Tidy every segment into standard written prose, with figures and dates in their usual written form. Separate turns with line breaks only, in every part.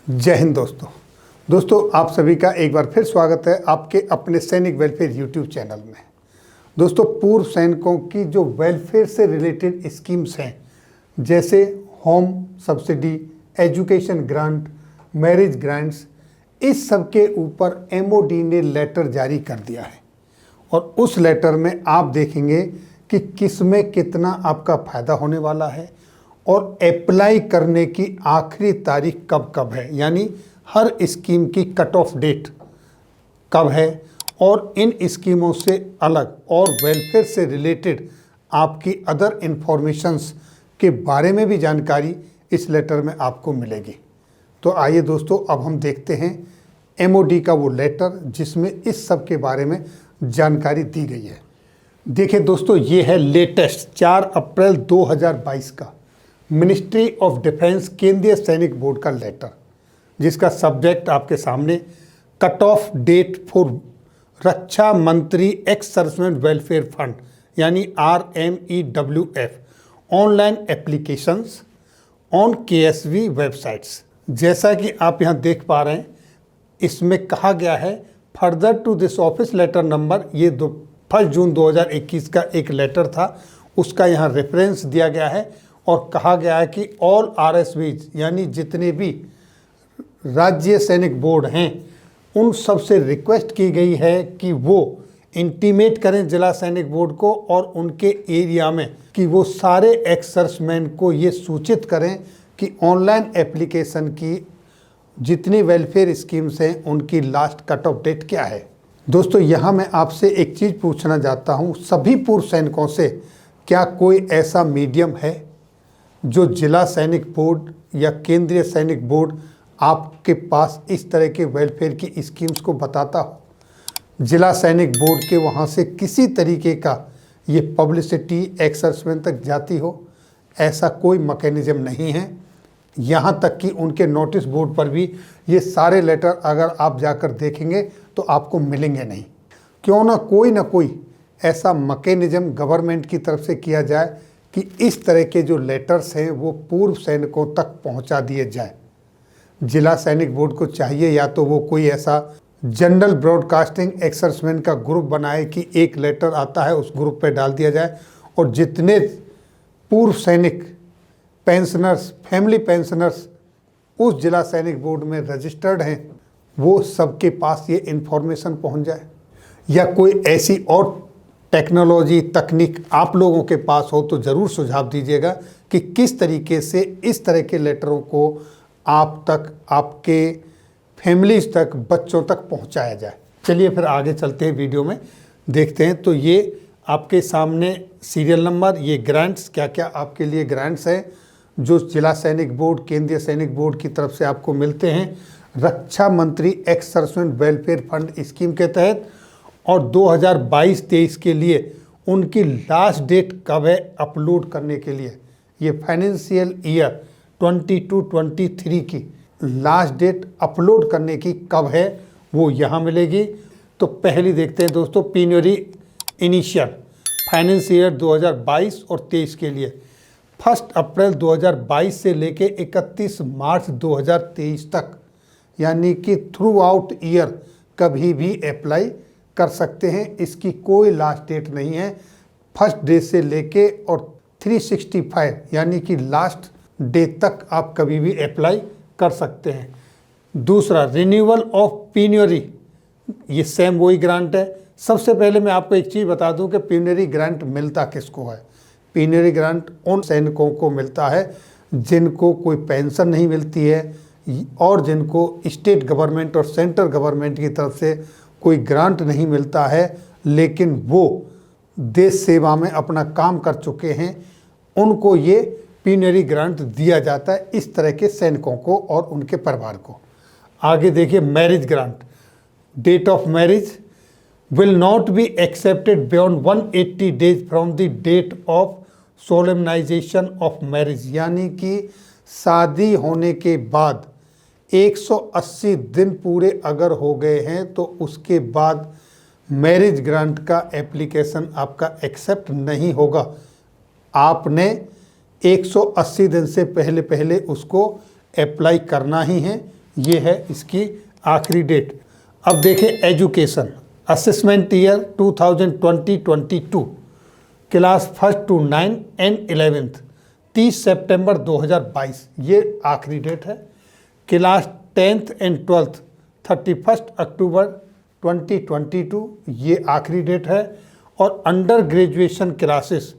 जय हिंद दोस्तों आप सभी का एक बार फिर स्वागत है आपके अपने सैनिक वेलफेयर यूट्यूब चैनल में। दोस्तों, पूर्व सैनिकों की जो वेलफेयर से रिलेटेड स्कीम्स हैं, जैसे home subsidy, education grant, marriage grants, इस सब के ऊपर एमओडी ने लेटर जारी कर दिया है और उस लेटर में आप देखेंगे कि किस में कितना आपका फ़ायदा होने वाला है और अप्लाई करने की आखिरी तारीख कब कब है, यानी हर स्कीम की कट ऑफ डेट कब है और इन स्कीमों से अलग और वेलफेयर से रिलेटेड आपकी अदर इन्फॉर्मेशंस के बारे में भी जानकारी इस लेटर में आपको मिलेगी। तो आइए दोस्तों, अब हम देखते हैं एमओडी का वो लेटर जिसमें इस सब के बारे में जानकारी दी गई है। देखिए दोस्तों, ये है लेटेस्ट 4 अप्रैल 2022 का मिनिस्ट्री ऑफ डिफेंस केंद्रीय सैनिक बोर्ड का लेटर, जिसका सब्जेक्ट आपके सामने कट ऑफ डेट फॉर रक्षा मंत्री एक्स सर्विसमैन वेलफेयर फंड यानी RMEWF online applications on KSV websites. जैसा कि आप यहाँ देख पा रहे हैं, इसमें कहा गया है further to this office letter number, ये 1 जून 2021 का एक लेटर था, उसका यहाँ रेफरेंस दिया गया है और कहा गया है कि ऑल RSVs यानी जितने भी राज्य सैनिक बोर्ड हैं उन सब से रिक्वेस्ट की गई है कि वो इंटीमेट करें जिला सैनिक बोर्ड को और उनके एरिया में कि वो सारे एक्स सर्विसमैन को ये सूचित करें कि ऑनलाइन एप्लीकेशन की जितनी वेलफेयर स्कीम्स हैं उनकी लास्ट कट ऑफ डेट क्या है। दोस्तों, यहाँ मैं आपसे एक चीज़ पूछना चाहता हूँ, सभी पूर्व सैनिकों से, क्या कोई ऐसा मीडियम है जो जिला सैनिक बोर्ड या केंद्रीय सैनिक बोर्ड आपके पास इस तरह के वेलफेयर की स्कीम्स को बताता हो? जिला सैनिक बोर्ड के वहाँ से किसी तरीके का ये पब्लिसिटी एक्स सर्विसमैन तक जाती हो? ऐसा कोई मैकेनिज्म नहीं है। यहाँ तक कि उनके नोटिस बोर्ड पर भी ये सारे लेटर अगर आप जाकर देखेंगे तो आपको मिलेंगे नहीं। क्यों ना कोई ऐसा मैकेनिज्म गवर्नमेंट की तरफ से किया जाए कि इस तरह के जो लेटर्स हैं वो पूर्व सैनिकों तक पहुंचा दिए जाएं। जिला सैनिक बोर्ड को चाहिए या तो वो कोई ऐसा जनरल ब्रॉडकास्टिंग एक्स सर्विसमैन का ग्रुप बनाए कि एक लेटर आता है उस ग्रुप पे डाल दिया जाए और जितने पूर्व सैनिक पेंशनर्स, फैमिली पेंशनर्स उस जिला सैनिक बोर्ड में रजिस्टर्ड हैं वो सबके पास ये इन्फॉर्मेशन पहुंच जाए, या कोई ऐसी और टेक्नोलॉजी तकनीक आप लोगों के पास हो तो ज़रूर सुझाव दीजिएगा कि किस तरीके से इस तरह के लेटरों को आप तक, आपके फैमिलीज तक, बच्चों तक पहुंचाया जाए। चलिए फिर आगे चलते हैं, वीडियो में देखते हैं। तो ये आपके सामने सीरियल नंबर, ये ग्रांट्स, क्या क्या आपके लिए ग्रांट्स हैं जो जिला सैनिक बोर्ड, केंद्रीय सैनिक बोर्ड की तरफ से आपको मिलते हैं रक्षा मंत्री ex serviceman welfare fund scheme के तहत। और 2022-23 के लिए उनकी लास्ट डेट कब है अपलोड करने के लिए, ये फाइनेंशियल ईयर 22-23 की लास्ट डेट अपलोड करने की कब है वो यहाँ मिलेगी। तो पहली देखते हैं दोस्तों, पीनियरी इनिशियल फाइनेंशियल ईयर 2022 और 23 के लिए 1 अप्रैल 2022 से लेके 31 मार्च 2023 तक, यानी कि थ्रू आउट ईयर कभी भी अप्लाई कर सकते हैं। इसकी कोई लास्ट डेट नहीं है। फर्स्ट डे से लेके और 365 यानी कि लास्ट डे तक आप कभी भी अप्लाई कर सकते हैं। दूसरा, रिन्यूअल ऑफ पीनियरी, ये सेम वही ग्रांट है। सबसे पहले मैं आपको एक चीज़ बता दूं कि पीनियरी ग्रांट मिलता किसको है। पीनियरी ग्रांट उन सैनिकों को मिलता है जिनको कोई पेंशन नहीं मिलती है और जिनको स्टेट गवर्नमेंट और सेंट्रल गवर्नमेंट की तरफ से कोई ग्रांट नहीं मिलता है, लेकिन वो देश सेवा में अपना काम कर चुके हैं, उनको ये पीनियरी ग्रांट दिया जाता है, इस तरह के सैनिकों को और उनके परिवार को। आगे देखिए, marriage grant, date of marriage will not be accepted beyond 180 days from the date of solemnization of marriage, यानी कि शादी होने के बाद 180 दिन पूरे अगर हो गए हैं तो उसके बाद मैरिज ग्रांट का एप्लीकेशन आपका एक्सेप्ट नहीं होगा। आपने 180 दिन से पहले उसको अप्लाई करना ही है, ये है इसकी आखिरी डेट। अब देखें education assessment year 2020-22 class 1 to 9 and 11th 30 सितंबर 2022 ये आखिरी डेट है। क्लास 10th एंड 12th 31 अक्टूबर 2022 ये आखिरी डेट है। और अंडर ग्रेजुएशन क्लासेस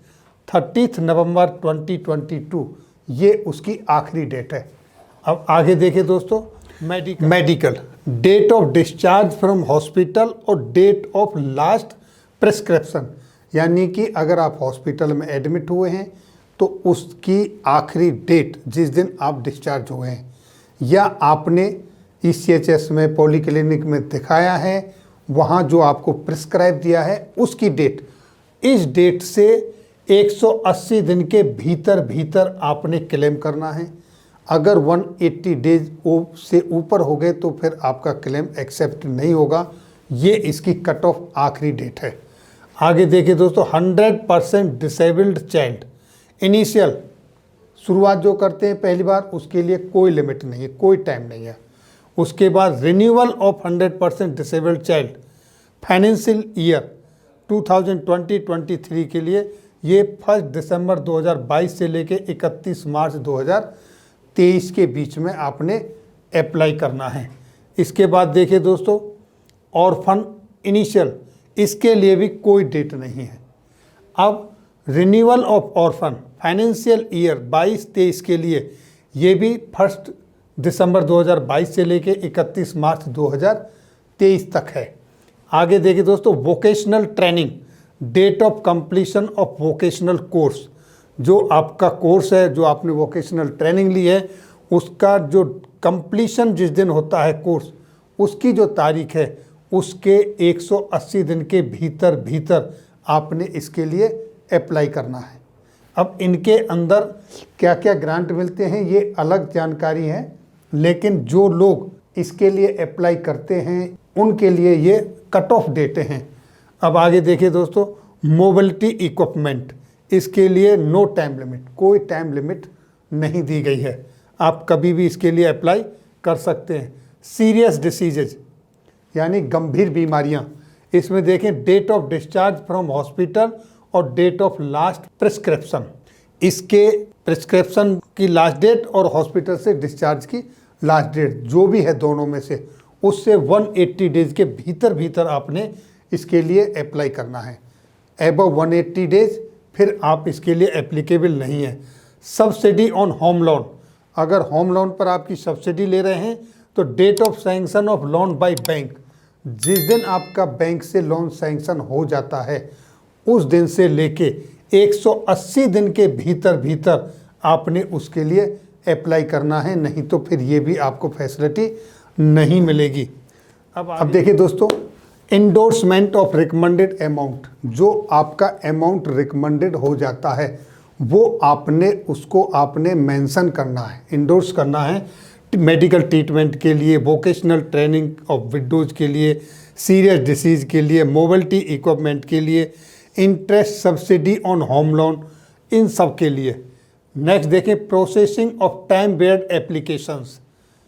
30 नवंबर 2022 ये उसकी आखिरी डेट है। अब आगे देखें दोस्तों, medical date of discharge from hospital और डेट ऑफ लास्ट प्रिस्क्रिप्शन, यानी कि अगर आप हॉस्पिटल में एडमिट हुए हैं तो उसकी आखिरी डेट जिस दिन आप डिस्चार्ज हुए हैं, या आपने ECHS में पॉलीक्लिनिक में दिखाया है, वहाँ जो आपको प्रिस्क्राइब दिया है उसकी डेट, इस डेट से 180 दिन के भीतर भीतर आपने क्लेम करना है। अगर 180 डेज से ऊपर हो गए तो फिर आपका क्लेम एक्सेप्ट नहीं होगा। ये इसकी कट ऑफ आखिरी डेट है। आगे देखिए दोस्तों, 100% डिसेबल्ड चाइल्ड इनिशियल शुरुआत जो करते हैं पहली बार, उसके लिए कोई लिमिट नहीं है, कोई टाइम नहीं है। उसके बाद renewal of 100% disabled child financial year 2020-23 के लिए ये 1 दिसंबर 2022 से लेके 31 मार्च 2023 के बीच में आपने अप्लाई करना है। इसके बाद देखिए दोस्तों, ऑर्फन इनिशियल, इसके लिए भी कोई डेट नहीं है। अब renewal of orphan financial year 22-23 के लिए ये भी 1 दिसंबर 2022 से लेके 31 मार्च 2023 तक है। आगे देखिए दोस्तों, vocational training date of completion of vocational course, जो आपका कोर्स है, जो आपने वोकेशनल ट्रेनिंग ली है, उसका जो कंप्लीशन जिस दिन होता है कोर्स, उसकी जो तारीख है उसके 180 दिन के भीतर भीतर आपने इसके लिए अप्लाई करना है। अब इनके अंदर क्या क्या ग्रांट मिलते हैं ये अलग जानकारी है, लेकिन जो लोग इसके लिए अप्लाई करते हैं उनके लिए ये कट ऑफ डेट हैं। अब आगे देखिए दोस्तों, मोबिलिटी इक्विपमेंट, इसके लिए नो टाइम लिमिट, कोई टाइम लिमिट नहीं दी गई है, आप कभी भी इसके लिए अप्लाई कर सकते हैं। सीरियस डिसीजेज यानी गंभीर बीमारियां, इसमें देखें date of discharge from hospital और डेट ऑफ लास्ट प्रिस्क्रिप्शन, इसके प्रिस्क्रिप्शन की लास्ट डेट और हॉस्पिटल से डिस्चार्ज की लास्ट डेट जो भी है दोनों में से, उससे 180 डेज के भीतर भीतर आपने इसके लिए अप्लाई करना है। एबव 180 डेज फिर आप इसके लिए एप्लीकेबल नहीं है। सब्सिडी ऑन होम लोन, अगर होम लोन पर आपकी सब्सिडी ले रहे हैं तो date of sanction of loan by bank, जिस दिन आपका बैंक से लोन सैंक्शन हो जाता है उस दिन से लेके 180 दिन के भीतर भीतर आपने उसके लिए अप्लाई करना है, नहीं तो फिर ये भी आपको फैसिलिटी नहीं मिलेगी। अब देखिए दोस्तों, इंडोर्समेंट ऑफ रिकमेंडेड अमाउंट, जो आपका अमाउंट रिकमेंडेड हो जाता है वो आपने मेंशन करना है, इंडोर्स करना है। मेडिकल ट्रीटमेंट के लिए, वोकेशनल ट्रेनिंग ऑफ विडोज के लिए, सीरियस डिसीज़ के लिए, मोबिलिटी इक्विपमेंट के लिए, interest subsidy on home loan, इन सब के लिए। नेक्स्ट देखें, processing of time barred applications,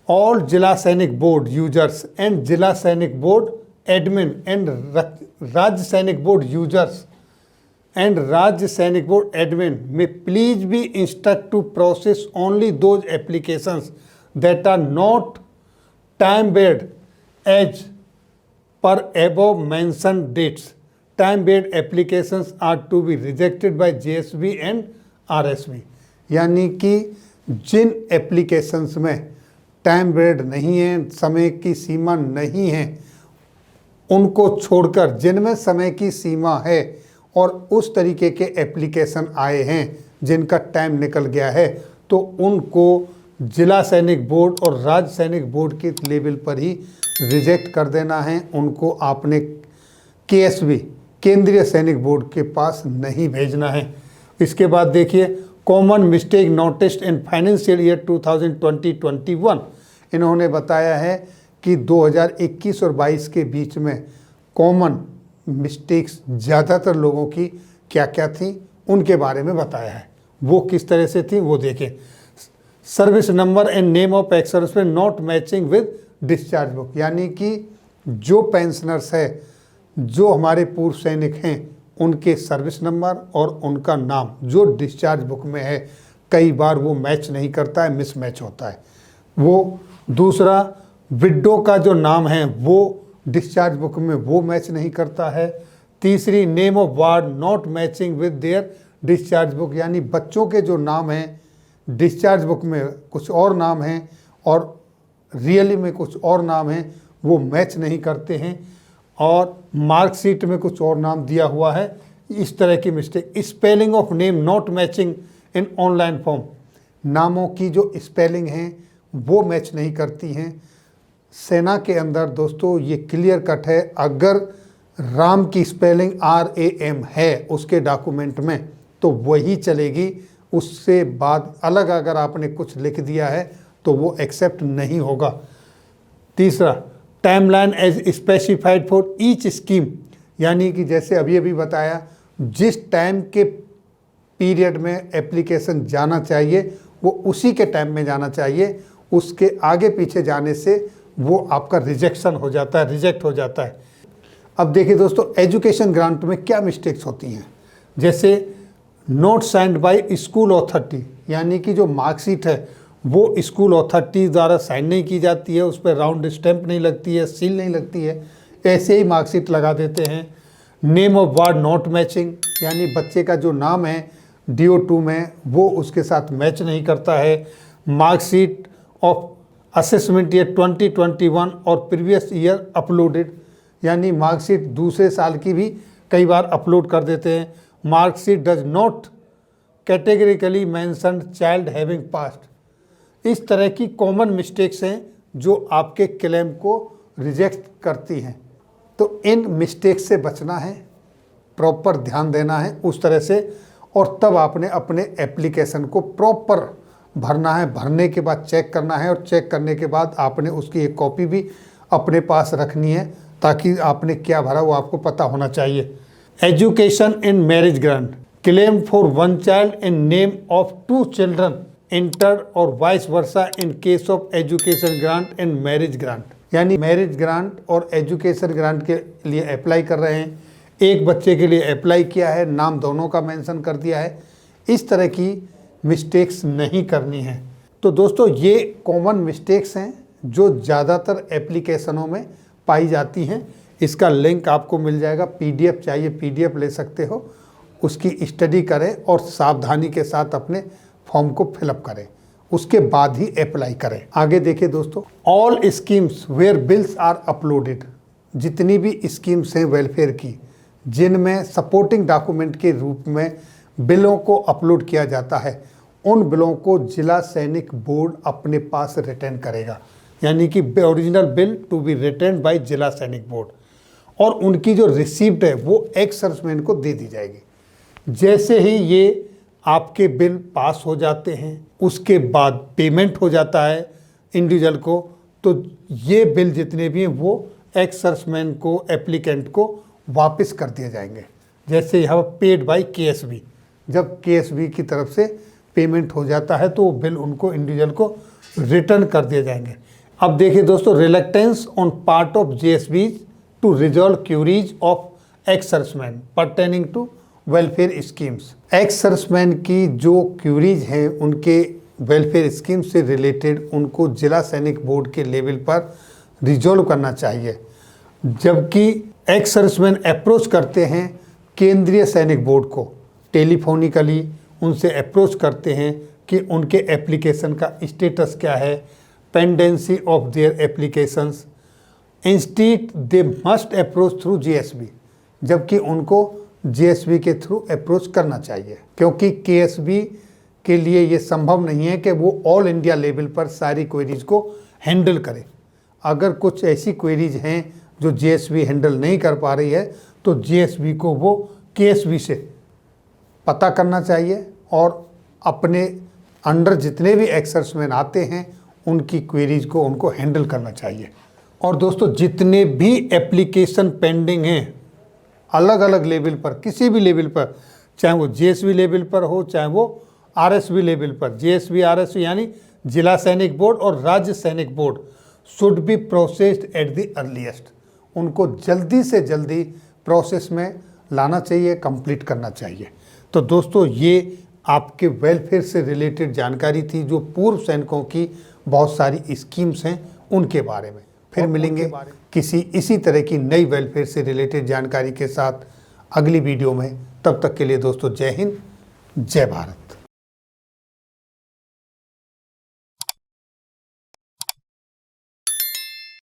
all जिला सैनिक बोर्ड यूजर्स एंड जिला सैनिक board admin and Rajya Sainik board users and Rajya Sainik board admin may please be instruct to process only those applications that are not time barred as per above mentioned dates. Time based applications are to be rejected by JSB and RSB. यानी कि जिन applications में time Baird नहीं है, समय की सीमा नहीं है, उनको छोड़कर जिनमें समय की सीमा है और उस तरीके के एप्लीकेशन आए हैं जिनका टाइम निकल गया है, तो उनको जिला सैनिक बोर्ड और राज्य सैनिक बोर्ड के लेवल पर ही रिजेक्ट कर देना है। उनको आपने KSB केंद्रीय सैनिक बोर्ड के पास नहीं भेजना है। इसके बाद देखिए, common mistake noticed in financial year 2020-21, इन्होंने बताया है कि 2021 और 22 के बीच में कॉमन मिस्टेक्स ज़्यादातर लोगों की क्या क्या थी उनके बारे में बताया है। वो किस तरह से थी वो देखें। Service number and name of ex serviceman not matching with discharge book, यानी कि जो पेंशनर्स है, जो हमारे पूर्व सैनिक हैं, उनके सर्विस नंबर और उनका नाम जो डिस्चार्ज बुक में है, कई बार वो मैच नहीं करता है, मिसमैच होता है। वो दूसरा, विडो का जो नाम है वो डिस्चार्ज बुक में वो मैच नहीं करता है। तीसरी, name of ward not matching with their discharge book, यानी बच्चों के जो नाम हैं डिस्चार्ज बुक में कुछ और नाम हैं और रियली में कुछ और नाम हैं, वो मैच नहीं करते हैं। और मार्कशीट में कुछ और नाम दिया हुआ है, इस तरह की mistake. Spelling of name not matching in online form, नामों की जो स्पेलिंग हैं वो मैच नहीं करती हैं। सेना के अंदर दोस्तों ये क्लियर कट है, अगर राम की स्पेलिंग RAM है उसके डॉक्यूमेंट में तो वही चलेगी, उससे बाद अलग अगर आपने कुछ लिख दिया है तो वो एक्सेप्ट नहीं होगा। तीसरा, timeline as specified for each scheme, यानी कि जैसे अभी बताया, जिस टाइम के पीरियड में एप्लीकेशन जाना चाहिए वो उसी के टाइम में जाना चाहिए, उसके आगे पीछे जाने से वो आपका रिजेक्शन हो जाता है, रिजेक्ट हो जाता है। अब देखिए दोस्तों, एजुकेशन ग्रांट में क्या मिस्टेक्स होती हैं, जैसे note signed by school authority, यानी कि जो मार्कशीट है वो स्कूल अथॉरिटी द्वारा साइन नहीं की जाती है, उस पर राउंड स्टैंप नहीं लगती है, सील नहीं लगती है, ऐसे ही मार्कशीट लगा देते हैं। Name of ward not matching, यानी बच्चे का जो नाम है DO2 में वो उसके साथ मैच नहीं करता है। मार्कशीट ऑफ असेसमेंट ईयर 2021 और प्रीवियस ईयर अपलोडेड, यानी मार्कशीट दूसरे साल की भी कई बार अपलोड कर देते हैं। Marksheet does not categorically mention child having past, इस तरह की कॉमन मिस्टेक्स हैं जो आपके क्लेम को रिजेक्ट करती हैं। तो इन मिस्टेक्स से बचना है, प्रॉपर ध्यान देना है उस तरह से, और तब आपने अपने एप्लीकेशन को प्रॉपर भरना है। भरने के बाद चेक करना है और चेक करने के बाद आपने उसकी एक कॉपी भी अपने पास रखनी है ताकि आपने क्या भरा वो आपको पता होना चाहिए। Education in marriage grant, claim for 1 child in name of 2 children इंटर्ड और vice versa in case of education grant in marriage grant, यानी मैरिज ग्रांट और एजुकेशन ग्रांट के लिए अप्लाई कर रहे हैं, एक बच्चे के लिए अप्लाई किया है, नाम दोनों का मेंशन कर दिया है, इस तरह की मिस्टेक्स नहीं करनी है। तो दोस्तों ये कॉमन मिस्टेक्स हैं जो ज़्यादातर एप्लीकेशनों में पाई जाती हैं। इसका लिंक आपको मिल जाएगा, PDF चाहिए PDF ले सकते हो, उसकी स्टडी करें और सावधानी के साथ अपने फॉर्म को फिलअप करें, उसके बाद ही अप्लाई करें। आगे देखिए दोस्तों, all schemes where bills are uploaded, जितनी भी स्कीम्स हैं वेलफेयर की जिनमें सपोर्टिंग डॉक्यूमेंट के रूप में बिलों को अपलोड किया जाता है, उन बिलों को जिला सैनिक बोर्ड अपने पास रिटर्न करेगा, यानी कि original bill to be return by Zila सैनिक बोर्ड, और उनकी जो रिसीप्ट है वो एक्स सर्विसमैन को दे दी जाएगी। जैसे ही ये आपके बिल पास हो जाते हैं उसके बाद पेमेंट हो जाता है इंडिविजुअल को, तो ये बिल जितने भी हैं वो एक्स सर्विसमैन को, एप्लीकेंट को वापस कर दिए जाएंगे। जैसे यहाँ पेड बाय KSB, जब KSB की तरफ से पेमेंट हो जाता है तो वो बिल उनको, इंडिविजुअल को रिटर्न कर दिए जाएंगे। अब देखिए दोस्तों, reluctance on part of JSB to resolve queries of ex serviceman pertaining to welfare schemes, ex serviceman की जो क्यूरीज हैं उनके वेलफेयर स्कीम से रिलेटेड उनको जिला सैनिक बोर्ड के लेवल पर रिजॉल्व करना चाहिए, जबकि एक्स सर्विसमैन अप्रोच करते हैं केंद्रीय सैनिक बोर्ड को, टेलीफोनिकली उनसे अप्रोच करते हैं कि उनके एप्लीकेशन का स्टेटस क्या है, pendency of their applications. Instead they must approach through JSB, जबकि उनको JSB के थ्रू अप्रोच करना चाहिए, क्योंकि KSB के लिए ये संभव नहीं है कि वो ऑल इंडिया लेवल पर सारी क्वेरीज को हैंडल करे। अगर कुछ ऐसी क्वेरीज हैं जो JSB हैंडल नहीं कर पा रही है तो JSB को वो KSB से पता करना चाहिए और अपने अंडर जितने भी एक्स सर्विसमैन आते हैं उनकी क्वेरीज को उनको हैंडल करना चाहिए। और दोस्तों, जितने भी एप्लीकेशन पेंडिंग हैं अलग अलग लेवल पर, किसी भी लेवल पर, चाहे वो JSB लेवल पर हो चाहे वो RSB लेवल पर, JSB RSB यानी जिला सैनिक बोर्ड और राज्य Sainik board should be processed at the earliest. उनको जल्दी से जल्दी प्रोसेस में लाना चाहिए, कंप्लीट करना चाहिए। तो दोस्तों ये आपके वेलफेयर से रिलेटेड जानकारी थी, जो पूर्व सैनिकों की बहुत सारी स्कीम्स हैं उनके बारे में। फिर मिलेंगे किसी इसी तरह की नई वेलफेयर से रिलेटेड जानकारी के साथ अगली वीडियो में। तब तक के लिए दोस्तों जय हिंद, जय भारत।